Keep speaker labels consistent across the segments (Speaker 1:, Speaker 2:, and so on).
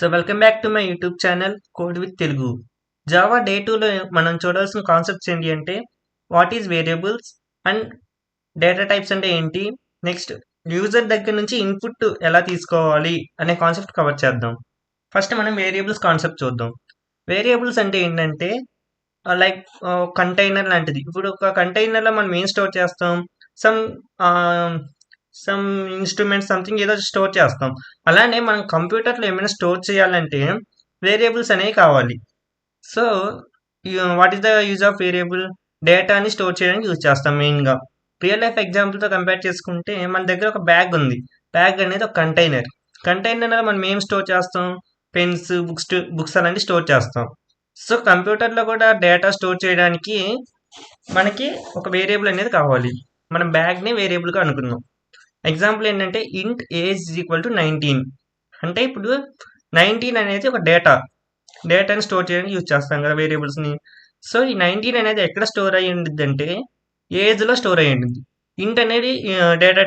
Speaker 1: So welcome back to my YouTube channel code with Telugu. Java day 2లో మనం చూడాల్సిన concepts ఏంటి అంటే what is variables and data types అంటే ఏంటి, నెక్స్ట్ యూజర్ దగ్గర నుంచి ఇన్పుట్ ఎలా తీసుకోవాలి అనే కాన్సెప్ట్ కవర్ చేద్దాం. ఫస్ట్ మనం వేరియబుల్స్ కాన్సెప్ట్ చూద్దాం. వేరియబుల్స్ అంటే ఏంటంటే లైక్ కంటైనర్ లాంటిది. ఇప్పుడు ఒక కంటైనర్లో మనం ఏం స్టోర్ చేస్తాం, సమ్ సమ్ ఇన్స్ట్రుమెంట్ సంథింగ్ ఏదో స్టోర్ చేస్తాం. అలానే మనం కంప్యూటర్లో ఏమైనా స్టోర్ చేయాలంటే వేరియబుల్స్ అనేవి కావాలి. So what is the use of variable? డేటాని స్టోర్ చేయడానికి యూజ్ చేస్తాం మెయిన్గా. రియల్ లైఫ్ ఎగ్జాంపుల్తో కంపేర్ చేసుకుంటే మన దగ్గర ఒక బ్యాగ్ ఉంది. బ్యాగ్ అనేది ఒక కంటైనర్. కంటైనర్లో మనం ఏం స్టోర్ చేస్తాం? పెన్స్, బుక్స్ అలాంటివి స్టోర్ చేస్తాం. సో కంప్యూటర్లో కూడా డేటా స్టోర్ చేయడానికి మనకి ఒక వేరియబుల్ అనేది కావాలి. మనం బ్యాగ్ని వేరియబుల్గా అనుకున్నాం. ఎగ్జాంపుల్ ఏంటంటే ఇంట్ ఏజ్ ఈజ్ ఈక్వల్ టు 19. అంటే ఇప్పుడు 19 అనేది ఒక డేటాని స్టోర్ చేయడానికి యూజ్ చేస్తాం కదా వేరియబుల్స్ని. సో ఈ 19 అనేది ఎక్కడ స్టోర్ అయ్యి ఉంటుంది అంటే ఏజ్లో స్టోర్ అయ్యి ఉంటుంది. ఇంట్ అనేది డేటా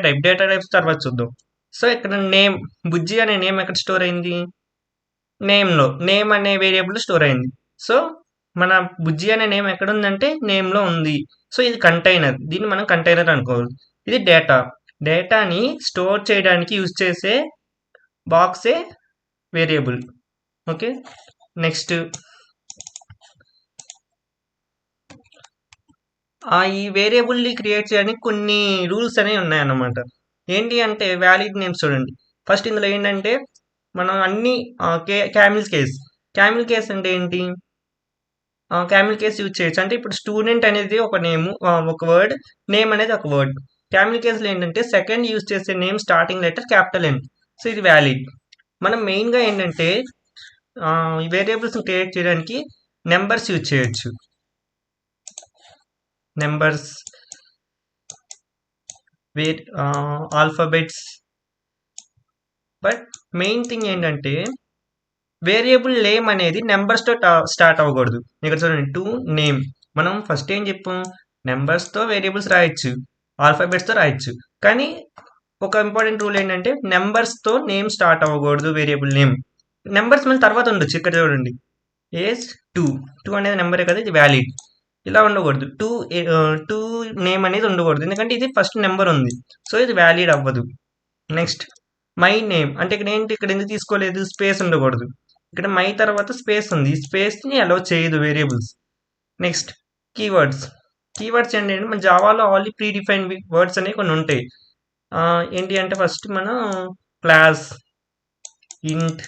Speaker 1: టైప్స్ తర్వాత చూద్దాం. సో ఇక్కడ నేమ్, బుజ్జి అనే నేమ్ ఎక్కడ స్టోర్ అయింది? నేమ్ అనే వేరియబుల్ స్టోర్ అయింది. సో మన బుజ్జి అనే నేమ్ ఎక్కడ ఉందంటే నేమ్లో ఉంది. సో ఇది కంటైనర్, దీన్ని మనం కంటైనర్ అనుకోవాలి. ఇది డేటాని స్టోర్ చేయడానికి యూజ్ చేసే బాక్సే వేరియబుల్. ఓకే, నెక్స్ట్ ఈ వేరియబుల్ని క్రియేట్ చేయడానికి కొన్ని రూల్స్ అనేవి ఉన్నాయన్నమాట. ఏంటి అంటే వ్యాలిడ్ నేమ్స్ చూడండి. ఫస్ట్ ఇందులో ఏంటంటే మనం అన్ని క్యామిల్ కేస్ అంటే ఏంటి? క్యామిల్ కేస్ యూజ్ చేయొచ్చు. అంటే ఇప్పుడు స్టూడెంట్ అనేది ఒక నేమ్, ఒక వర్డ్, నేమ్ అనేది ఒక వర్డ్. క్యామిల్ కేసులో ఏంటంటే సెకండ్ యూజ్ చేసే name starting letter capital N. So ఇది వ్యాలిడ్. మనం మెయిన్గా ఏంటంటే వేరియబుల్స్ క్రియేట్ చేయడానికి నెంబర్స్ యూజ్ చేయొచ్చు. Numbers, alphabets. But main thing ఏంటంటే వేరియబుల్ నేమ్ అనేది నెంబర్స్తో స్టార్ట్ అవ్వకూడదు. ఇక్కడ చూడండి, టు నేమ్. మనం ఫస్ట్ ఏం చెప్పాం? నెంబర్స్తో వేరియబుల్స్ రాయొచ్చు, ఆల్ఫాబెట్స్తో రాయొచ్చు. కానీ ఒక ఇంపార్టెంట్ రూల్ ఏంటంటే నెంబర్స్తో నేమ్ స్టార్ట్ అవ్వకూడదు. వేరియబుల్ నేమ్ నెంబర్స్ మళ్ళీ తర్వాత ఉండొచ్చు. ఇక్కడ చూడండి, ఏజ్ 2 అనేది నెంబరే కదా, ఇది వ్యాలిడ్. ఇలా ఉండకూడదు. టూ నేమ్ అనేది ఉండకూడదు, ఎందుకంటే ఇది ఫస్ట్ నెంబర్ ఉంది. సో ఇది వ్యాలిడ్ అవ్వదు. నెక్స్ట్ మై నేమ్ అంటే ఇక్కడ ఏంటి, ఇక్కడ ఎందుకు తీసుకోలేదు? స్పేస్ ఉండకూడదు. ఇక్కడ మై తర్వాత స్పేస్ ఉంది, స్పేస్ని అలౌ చేయదు వేరియబుల్స్. నెక్స్ట్ కీవర్డ్స్ ఏంటి అంటే మన జావాలో ఆల్రెడీ ప్రీ డిఫైన్డ్ వర్డ్స్ అనేవి కొన్ని ఉంటాయి. ఏంటి అంటే ఫస్ట్ మనం క్లాస్, ఇంట్,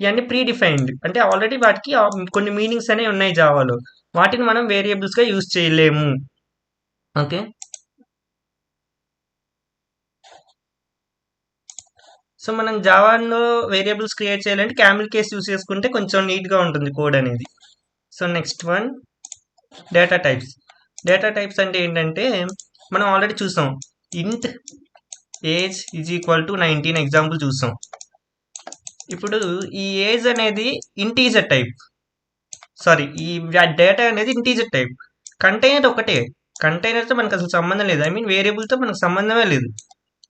Speaker 1: ఇవన్నీ ప్రీ డిఫైన్డ్. అంటే ఆల్రెడీ వాటికి కొన్ని మీనింగ్స్ అనేవి ఉన్నాయి జావాలో. వాటిని మనం వేరియబుల్స్గా యూజ్ చేయలేము. ఓకే, సో మనం జావాలో వేరియబుల్స్ క్రియేట్ చేయాలంటే క్యామిల్ కేస్ యూజ్ చేసుకుంటే కొంచెం నీట్గా ఉంటుంది కోడ్ అనేది. So next one data types అంటే ఏంటంటే మనం ఆల్రెడీ చూసాం, ఇంట్ age is equal to 19 example చూసాం. ఇప్పుడు ఈ ఏజ్ అనేది ఇంటీజర్ టైప్, ఈ డేటా అనేది ఇంటీజర్ టైప్. కంటైనర్ ఒకటే, కంటైనర్తో మనకు అసలు సంబంధం లేదు. ఐ మీన్ వేరియబుల్తో మనకు సంబంధమే లేదు.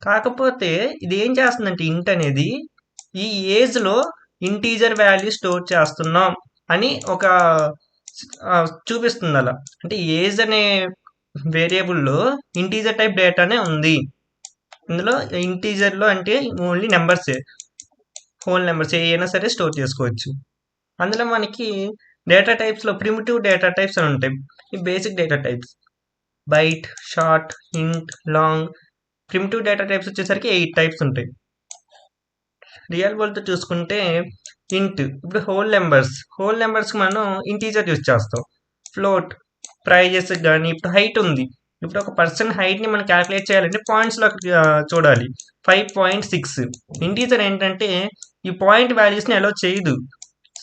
Speaker 1: కాకపోతే ఇది ఏం చేస్తుందంటే ఇంట్ అనేది ఈ ఏజ్లో ఇంటీజర్ వాల్యూ స్టోర్ చేస్తున్నాం అని ఒక చూపిస్తుంది. అలా అంటే ఏజ్ అనే వేరియబుల్లో ఇంటీజర్ టైప్ డేటానే ఉంది. ఇందులో ఇంటీజర్లో అంటే ఓన్లీ నెంబర్సే, హోల్ నెంబర్స్ ఏమైనా సరే స్టోర్ చేసుకోవచ్చు. అందులో మనకి డేటా టైప్స్లో ప్రిమిటివ్ డేటా టైప్స్ అని ఉంటాయి. ఈ basic data types byte, short, int, long. Primitive data types వచ్చేసరికి 8 టైప్స్ ఉంటాయి. రియల్ వరల్డ్తో చూసుకుంటే ఇంట్, ఇప్పుడు హోల్ నెంబర్స్కి మనం ఇంటీజర్ యూజ్ చేస్తాం. ఫ్లోట్, ప్రైజెస్ కానీ. ఇప్పుడు హైట్ ఉంది, ఇప్పుడు ఒక పర్సన్ హైట్ని మనం క్యాలిక్యులేట్ చేయాలంటే పాయింట్స్లో చూడాలి. 5.6 ఇంటీజర్ ఏంటంటే ఈ పాయింట్ వాల్యూస్ని అలౌ చేయదు.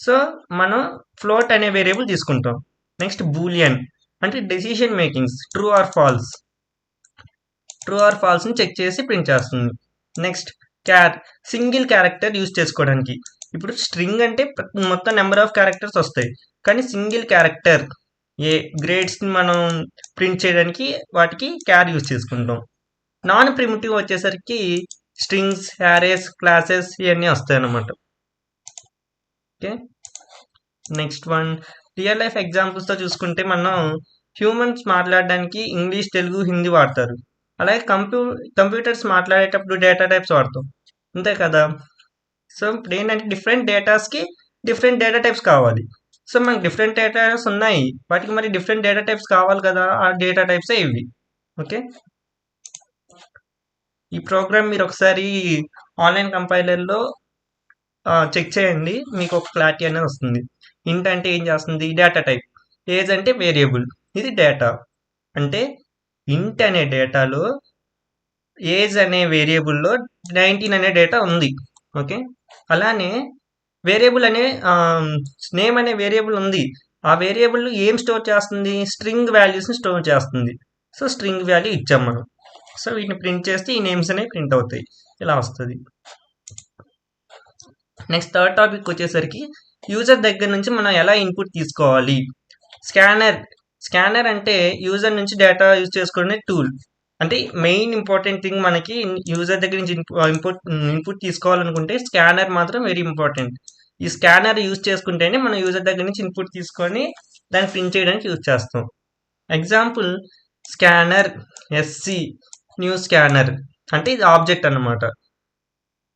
Speaker 1: సో మనం ఫ్లోట్ అనే వేరియబుల్ తీసుకుంటాం. నెక్స్ట్ బూలియన్ అంటే డెసిషన్ మేకింగ్స్, ట్రూ ఆర్ ఫాల్స్ని చెక్ చేసి ప్రింట్ చేస్తుంది. నెక్స్ట్ సింగిల్ క్యారెక్టర్ యూజ్ చేసుకోవడానికి. ఇప్పుడు స్ట్రింగ్ అంటే మొత్తం నెంబర్ ఆఫ్ క్యారెక్టర్స్ వస్తాయి, కానీ సింగిల్ క్యారెక్టర్ గ్రేడ్స్ని మనం ప్రింట్ చేయడానికి వాటికి క్యార్ యూజ్ చేసుకుంటాం. నాన్ ప్రిమిటివ్ వచ్చేసరికి స్ట్రింగ్స్, యారేస్, క్లాసెస్ ఇవన్నీ వస్తాయి అన్నమాట. Okay, next one real life ఎగ్జాంపుల్స్తో చూసుకుంటే మనం హ్యూమన్స్ మాట్లాడడానికి ఇంగ్లీష్, తెలుగు, హిందీ వాడతారు. అలాగే కంప్యూటర్స్ మాట్లాడేటప్పుడు డేటా టైప్స్ వాడతాం, అంతే కదా. సో ఇప్పుడు ఏంటంటే డిఫరెంట్ డేటాస్కి డిఫరెంట్ డేటా టైప్స్ కావాలి. సో మనకి డిఫరెంట్ డేటా టైప్స్ ఉన్నాయి, వాటికి మరి డిఫరెంట్ డేటా టైప్స్ కావాలి కదా, ఆ డేటా టైప్సే ఇవి. ఓకే, ఈ ప్రోగ్రామ్ మీరు ఒకసారి ఆన్లైన్ కంపైలర్లో చెక్ చేయండి, మీకు ఒక క్లారిటీ అనేది వస్తుంది. ఇంట్ అంటే ఏం చేస్తుంది, డేటా టైప్. ఏజ్ అంటే వేరియబుల్, ఇది డేటా. అంటే ఇంట్ అనే డేటాలో ఏజ్ అనే వేరియబుల్లో 19 అనే డేటా ఉంది. ఓకే, అలానే వేరియబుల్ అనే నేమ్ అనే వేరియబుల్ ఉంది. ఆ వేరియబుల్ ఏం స్టోర్ చేస్తుంది, స్ట్రింగ్ వాల్యూస్ని స్టోర్ చేస్తుంది. సో స్ట్రింగ్ వాల్యూ ఇచ్చాం మనం. సో వీటిని ప్రింట్ చేస్తే ఈ నేమ్స్ అనేవి ప్రింట్ అవుతాయి, ఇలా వస్తుంది. నెక్స్ట్ థర్డ్ టాపిక్ వచ్చేసరికి యూజర్ దగ్గర నుంచి మనం ఎలా ఇన్పుట్ తీసుకోవాలి. స్కానర్ అంటే యూజర్ నుంచి డేటా యూజ్ చేసుకునే టూల్. అంటే మెయిన్ ఇంపార్టెంట్ థింగ్ మనకి యూజర్ దగ్గర నుంచి ఇన్పుట్ తీసుకోవాలనుకుంటే స్కానర్ మాత్రం వెరీ ఇంపార్టెంట్. ఈ స్కానర్ యూజ్ చేసుకుంటేనే మనం యూజర్ దగ్గర నుంచి ఇన్పుట్ తీసుకొని దాన్ని ప్రింట్ చేయడానికి యూజ్ చేస్తాం. Example scanner sc new scanner అంటే ఇది ఆబ్జెక్ట్ అన్నమాట.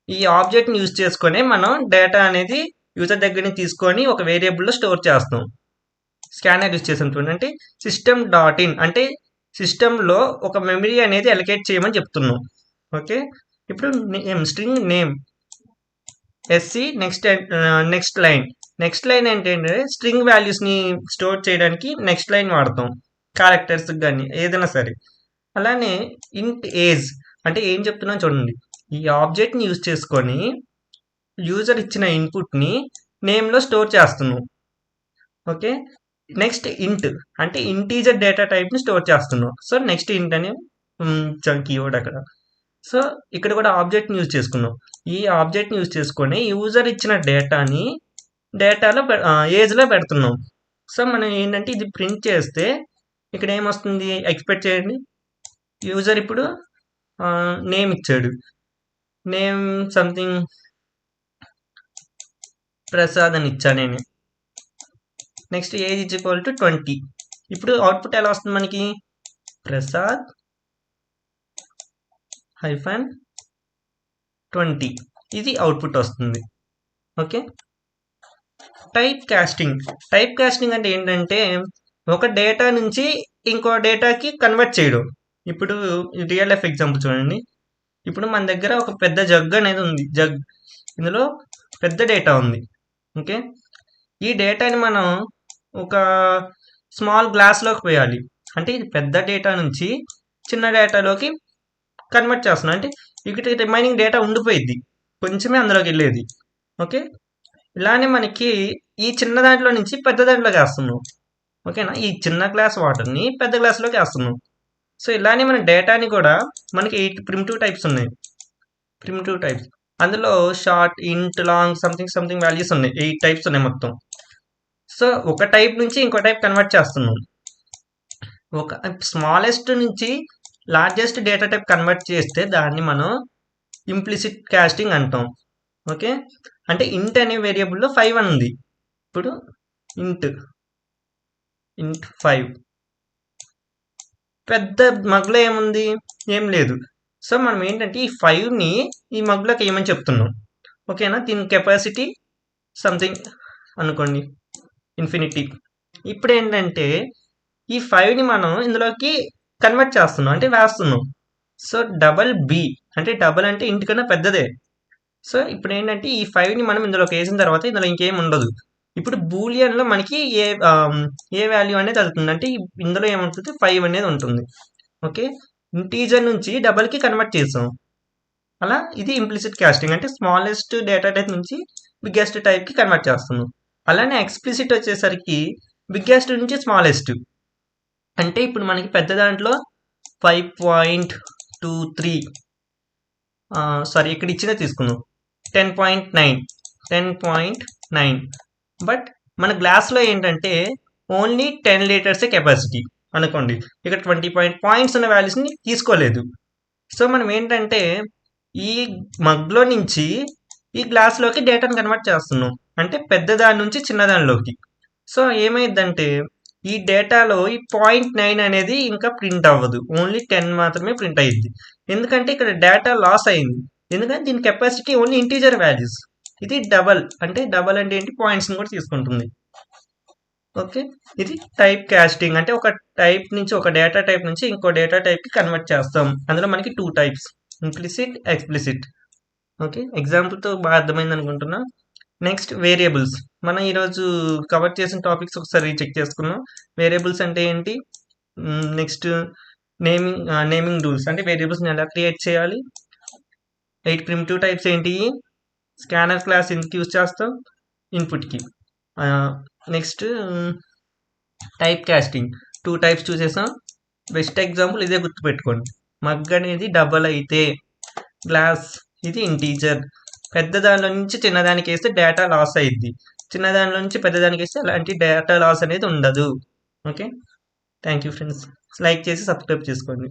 Speaker 1: ఈ ఆబ్జెక్ట్ని యూజ్ చేసుకొని మనం డేటా అనేది యూజర్ దగ్గర నుంచి తీసుకొని ఒక వేరియబుల్లో స్టోర్ చేస్తాం. స్కానర్ యూజ్ చేసాం చూడండి. అంటే సిస్టమ్ డాట్ ఇన్ అంటే సిస్టంలో ఒక మెమరీ అనేది అలొకేట్ చేయమని చెప్తున్నాం. ఓకే, ఇప్పుడు string name sc next line ఏంటంటే స్ట్రింగ్ వాల్యూస్ని స్టోర్ చేయడానికి నెక్స్ట్ లైన్ వాడతాం, క్యారెక్టర్స్ కానీ ఏదైనా సరే. అలానే ఇంట్ ఏజ్ అంటే ఏం చెప్తున్నాం చూడండి, ఈ ఆబ్జెక్ట్ని యూజ్ చేసుకొని యూజర్ ఇచ్చిన ఇన్పుట్ని నేమ్లో స్టోర్ చేస్తున్నాం. ఓకే, నెక్స్ట్ ఇంట్ అంటే ఇంటీజర్ డేటా టైప్ని స్టోర్ చేస్తున్నాం. సో నెక్స్ట్ ఇంట్ అని కీవర్డ్ అక్కడ. సో ఇక్కడ కూడా ఆబ్జెక్ట్ని యూజ్ చేసుకున్నాం. ఈ ఆబ్జెక్ట్ని యూజ్ చేసుకొని యూజర్ ఇచ్చిన డేటాని ఏజ్లో పెడుతున్నాం. సో మనం ఏంటంటే ఇది ప్రింట్ చేస్తే ఇక్కడ ఏమొస్తుంది ఎక్స్పెక్ట్ చేయండి. యూజర్ ఇప్పుడు నేమ్ ఇచ్చాడు, నేమ్ సంథింగ్ ప్రసాద్ అని ఇచ్చా నేను. Next age equal to 20. ఇప్పుడు అవుట్పుట్ ఎలా వస్తుంది మనకి, ప్రసాద్ -20 ఇది అవుట్పుట్ వస్తుంది. ఓకే, టైప్ కాస్టింగ్ అంటే ఏంటంటే ఒక డేటా నుంచి ఇంకో డేటాకి కన్వర్ట్ చేయడం. ఇప్పుడు రియల్ లైఫ్ ఎగ్జాంపుల్ చూడండి. ఇప్పుడు మన దగ్గర ఒక పెద్ద జగ్ అనేది ఉంది, ఇందులో పెద్ద డేటా ఉంది. ఓకే, ఈ డేటాని మనం ఒక స్మాల్ గ్లాస్లోకి పోయాలి. అంటే ఇది పెద్ద డేటా నుంచి చిన్న డేటాలోకి కన్వర్ట్ చేస్తున్నాం. అంటే ఇక్కడ రిమైనింగ్ డేటా ఉండిపోయింది, కొంచెమే అందులోకి వెళ్ళేది. ఓకే, ఇలానే మనకి ఈ చిన్న దాంట్లో నుంచి పెద్ద దాంట్లోకి వేస్తున్నాం. ఓకేనా, ఈ చిన్న గ్లాస్ వాటర్ని పెద్ద గ్లాస్లోకి వేస్తున్నాం. సో ఇలానే మన డేటాని కూడా మనకి 8 ప్రిమిటివ్ టైప్స్ ఉన్నాయి. అందులో short, int, long, something values ఉన్నాయి. 8 టైప్స్ ఉన్నాయి మొత్తం. సో ఒక టైప్ నుంచి ఇంకో టైప్ కన్వర్ట్ చేస్తున్నాం. ఒక స్మాలెస్ట్ నుంచి లార్జెస్ట్ డేటా టైప్ కన్వర్ట్ చేస్తే దాన్ని మనం ఇంప్లిసిట్ కాస్టింగ్ అంటాం. ఓకే, అంటే ఇంట్ అనే వేరియబుల్లో 5 అని ఉంది. ఇప్పుడు ఇంట్ 5, పెద్ద మగ్లో ఏముంది, ఏం లేదు. సో మనం ఏంటంటే ఈ 5ని ఈ మగ్లోకి ఏమని చెప్తున్నాం. ఓకేనా, దీని కెపాసిటీ సంథింగ్ అనుకోండి, ఇన్ఫినిటీ. ఇప్పుడు ఏంటంటే ఈ 5ని మనం ఇందులోకి కన్వర్ట్ చేస్తున్నాం, అంటే వేస్తున్నాం. సో డబల్ అంటే ఇంటి కన్నా పెద్దదే. సో ఇప్పుడు ఏంటంటే ఈ 5ని మనం ఇందులోకి వేసిన తర్వాత ఇందులో ఇంకేం ఉండదు. ఇప్పుడు బూలియన్లో మనకి ఏ వాల్యూ అనేది వెళ్తుంది అంటే ఇందులో ఏముంటుంది, 5 అనేది ఉంటుంది. ఓకే, ఇంటీజర్ నుంచి డబల్కి కన్వర్ట్ చేసాం. అలా ఇది ఇంప్లిసిట్ కాస్టింగ్, అంటే స్మాలెస్ట్ డేటా టైప్ నుంచి బిగ్గెస్ట్ టైప్కి కన్వర్ట్ చేస్తున్నాం. అలానే ఎక్స్ప్లిసిట్ వచ్చేసరికి బిగ్గెస్ట్ నుంచి స్మాలెస్ట్. అంటే ఇప్పుడు మనకి పెద్ద దాంట్లో 5.23 సారీ ఇక్కడ ఇచ్చినా తీసుకుందాం 10.9. బట్ మన గ్లాస్లో ఏంటంటే ఓన్లీ 10 లీటర్సే కెపాసిటీ అనుకోండి. ఇక్కడ 20 పాయింట్స్ ఉన్న వాల్యూస్ని తీసుకోలేదు. సో మనం ఏంటంటే ఈ మగ్లో నుంచి ఈ గ్లాస్లోకి డేటాను కన్వర్ట్ చేస్తున్నాం అంటే పెద్ద దాని నుంచి చిన్న దానిలోకి. సో ఏమైందంటే ఈ డేటాలో ఈ 0.9 అనేది ఇంకా ప్రింట్ అవ్వదు, ఓన్లీ 10 మాత్రమే ప్రింట్ అయ్యింది. ఎందుకంటే ఇక్కడ డేటా లాస్ అయింది, ఎందుకంటే దీని కెపాసిటీ ఓన్లీ ఇంటీజర్ వాల్యూస్. ఇది డబల్ అంటే ఏంటి, పాయింట్స్ని కూడా తీసుకుంటుంది. ఓకే, ఇది టైప్ కాస్టింగ్ అంటే ఒక టైప్ నుంచి, ఒక డేటా టైప్ నుంచి ఇంకో డేటా టైప్కి కన్వర్ట్ చేస్తాం. అందులో మనకి 2 టైప్స్, ఇంప్లిసిట్, ఎక్స్ప్లిసిట్. ఓకే, ఎగ్జాంపుల్తో బాగా అర్థమైంది అనుకుంటున్నా. Next variables. మనం ఈరోజు కవర్ చేసిన టాపిక్స్ ఒకసారి చెక్ చేసుకున్నాం. వేరియబుల్స్ అంటే ఏంటి, నెక్స్ట్ నేమింగ్ రూల్స్ అంటే వేరియబుల్స్ని ఎలా క్రియేట్ చేయాలి. 8 ప్రిమిటివ్ టైప్స్ ఏంటి, స్కానర్ క్లాస్ ఎందుకు యూజ్ చేస్తాం, ఇన్పుట్కి. నెక్స్ట్ టైప్ కాస్టింగ్ 2 టైప్స్ చూసేసాం. బెస్ట్ ఎగ్జాంపుల్ ఇదే గుర్తుపెట్టుకోండి. మగ్ అనేది డబల్ అయితే, గ్లాస్ ఇది ఇంటీజర్. పెద్ద దానిలో నుంచి చిన్నదానికి వేస్తే డేటా లాస్ అయ్యిద్ది, చిన్న దానిలో నుంచి పెద్ద దానికి వేస్తే అలాంటి డేటా లాస్ అనేది ఉండదు. Okay, thank you friends. Like చేసి సబ్స్క్రైబ్ చేసుకోండి.